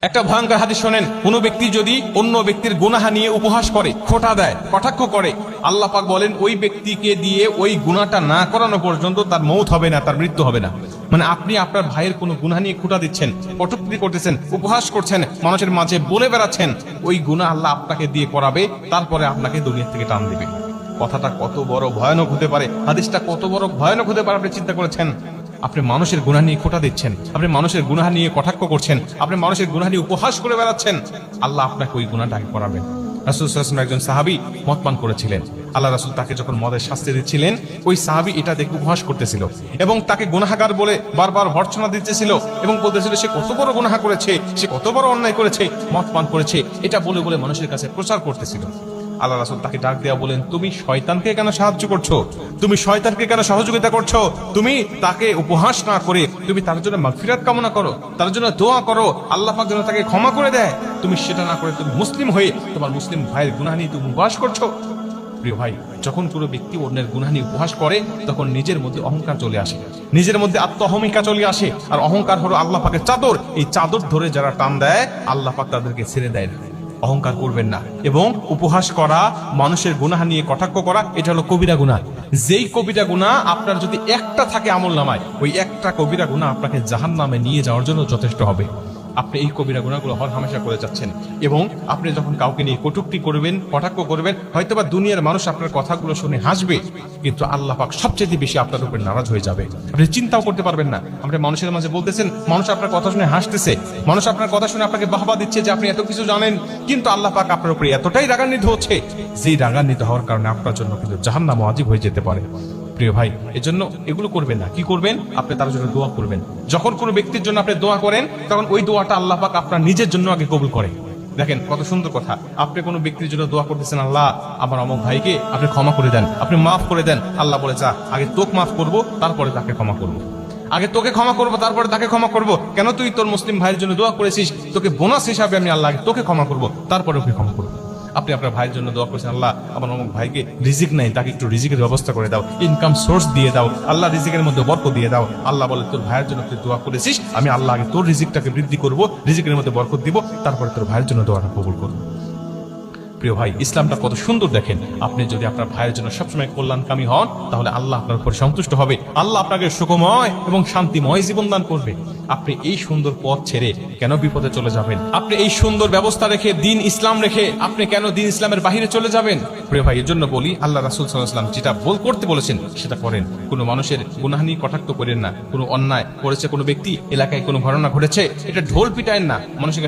একটা ভয়ঙ্কর হাদিস শোনেন, কোন ব্যক্তি যদি অন্য ব্যক্তির গুনাহ নিয়ে উপহাস করে, খোঁটা দেয়, কটাক্ষ করে, আল্লাহ পাক বলেন ওই ব্যক্তিকে দিয়ে ওই গুনাহটা না করানো পর্যন্ত তার মৌত হবে না, তার মৃত্যু হবে না। মানে আপনি আপনার ভাইয়ের কোনো গুনাহ নিয়ে খোঁটা দিচ্ছেন, কটূক্তি করতেছেন, উপহাস করছেন, মানুষের মাঝে বলে বেড়াচ্ছেন, ওই গুনাহ আল্লাহ আপনাকে দিয়ে করাবে, তারপরে আপনাকে দুনিয়া থেকে টান দিবে। কথাটা কত বড় ভয়ানক হতে পারে, হাদিসটা কত বড় ভয়ানক হতে পারে আপনি চিন্তা করেছেন? আপনি মানুষের গুনাহ নিয়ে খোঁটা দিচ্ছেন, আপনি মানুষের গুনাহ নিয়ে কটাক্ষ করছেন, আপনি মানুষের গুনাহ নিয়ে উপহাস করে বেড়াচ্ছেন, আল্লাহ আপনাকে ওই গুনাহটা করাবেন। রাসূল সাল্লাল্লাহু আলাইহি ওয়াসাল্লাম একজন সাহাবী মদ পান করেছিলেন। আল্লাহ রাসূল তাকে যখন মদের শাস্তি দিচ্ছিলেন, ওই সাহাবী এটা দেখে উপহাস করতেছিল এবং তাকে গুনাহগার বলে বারবার ভর্ৎসনা দিতেছিল এবং বলতেছিল সে কত বড় গুনাহ করেছে, সে কত বড় অন্যায় করেছে, মদ পান করেছে, এটা বলে বলে মানুষের কাছে প্রচার করতেছিল। আল্লাহ রাসূল তাকে ডাক দেয়া বলেন, তুমি শয়তানকে কেন সাহায্য করছো? তুমি শয়তানকে কেন সহযোগিতা করছো? তুমি তাকে উপহাস না করে তুমি তার জন্য মাগফিরাত কামনা করো, তার জন্য দোয়া করো, আল্লাহ পাক যেন তাকে ক্ষমা করে দেয়। তুমি সেটা না করে তুমি মুসলিম হয়ে তোমার মুসলিম ভাইয়ের গুনাহ নিয়ে তুমি উপহাস করছো। প্রিয় ভাই, যখন কোনো ব্যক্তি অন্যের গুনাহ নিয়ে উপহাস করে, তখন নিজের মধ্যে অহংকার চলে আসে, নিজের মধ্যে আত্মঅহমিকা চলে আসে। আর অহংকার হলো আল্লাহ পাকের চাদর, এই চাদর ধরে যারা টান দেয়, আল্লাহ পাক তাদেরকে ছেড়ে দেয় না। অহংকার করবেন না। এবং উপহাস করা, মানুষের গুনাহ নিয়ে কটাক্ষ করা, এটা হলো কবিরা গুনাহ। যেই কবিরা গুনাহ আপনার যদি একটা থাকে আমল নামায়, ওই একটা কবিরা গুনাহ আপনাকে জাহান্নামে নিয়ে যাওয়ার জন্য যথেষ্ট হবে। আপনি এই কবিরা গুনাহগুলো হর হামেশা করে যাচ্ছেন এবং আপনি যখন কাউকে নিয়ে কটূক্তি করবেন, কটাক্ষ করবেন, হয়তোবা দুনিয়ার মানুষ আপনার কথাগুলো শুনে হাসবে, কিন্তু আল্লাহ পাক সবচেয়ে বেশি আপনার উপর নারাজ হয়ে যাবে। আপনি চিন্তাও করতে পারবেন না। আপনি মানুষের মাঝে বলতেছেন, মানুষ আপনার কথা শুনে হাসতেছে, মানুষ আপনার কথা শুনে আপনাকে বাহবা দিচ্ছে যে আপনি এত কিছু জানেন, কিন্তু আল্লাহ পাক আপনার উপরে এতটাই রাগান্বিত হচ্ছে, যেই রাগান্বিত হওয়ার কারণে আপনার জন্য কিন্তু জাহান্নাম ওয়াজিব হয়ে যেতে পারে। প্রিয় ভাই, এজন্য এগুলো করবেন না। কি করবেন? আপনি তার জন্য দোয়া করবেন। যখন কোনো ব্যক্তির জন্য আপনি দোয়া করেন, তখন ওই দোয়াটা আল্লাহ পাক আপনার নিজের জন্য আগে কবুল করে। দেখেন কত সুন্দর কথা। আপনি কোনো ব্যক্তির জন্য দোয়া করতেছেন, আল্লাহ আমার অমুক ভাইকে আপনি ক্ষমা করে দেন, আপনি মাফ করে দেন। আল্লাহ বলে, যা, আগে তোকে মাফ করবো, তারপরে তাকে ক্ষমা করবো। আগে তোকে ক্ষমা করবো, তারপরে তাকে ক্ষমা করবো। কেন? তুই তোর মুসলিম ভাইয়ের জন্য দোয়া করেছিস, তোকে বোনাস হিসাবে আমি আল্লাহ আগে তোকে ক্ষমা করবো, তারপরে ওকে ক্ষমা করবো। আপনি আপনার ভাইয়ের জন্য দোয়া করেছেন, আল্লাহ আমার অমুক ভাইকে রিজিক নাই, তাকে একটু রিজিকের ব্যবস্থা করে দাও, ইনকাম সোর্স দিয়ে দাও, আল্লাহ রিজিকের মধ্যে বরকত দিয়ে দাও। আল্লাহ বলে, তোর ভাইয়ের জন্য তুই দোয়া করেছিস, আমি আল্লাহ আগে তোর রিজিকটাকে বৃদ্ধি করবো, রিজিকের মধ্যে বরকত দিব, তারপরে তোর ভাইয়ের জন্য দোয়াটা কবুল করবো। প্রিয় ভাই, ইসলামটা কত সুন্দর দেখেন। আপনি যদি আপনার ভাইয়ের জন্য সবসময় কল্যাণকামী হন, তাহলে আল্লাহ আপনার উপর সন্তুষ্ট হবে, আল্লাহ আপনাকে সুখময় এবং শান্তিময় জীবন দান করবে। আপনি এই সুন্দর পথ ছেড়ে কেন বিপদে চলে যাবেন? আপনি এই সুন্দর ব্যবস্থা রেখে, দিন ইসলাম রেখে আপনি কেন দিন ইসলামের বাহিরে চলে যাবেন? প্রিয় ভাই, এর জন্য বলি, আল্লাহ রাসূল সাল্লাল্লাহু আলাইহি ওয়াসাল্লাম যেটা করতে বলেছেন সেটা করেন। কোনো মানুষের গুনাহ নিয়ে কটাক্ষ করেন না। কোনো অন্যায় করেছে কোনো ব্যক্তি, এলাকায় কোনো ঘটনা ঘটেছে, এটা ঢোল পিটায়েন না, মানুষের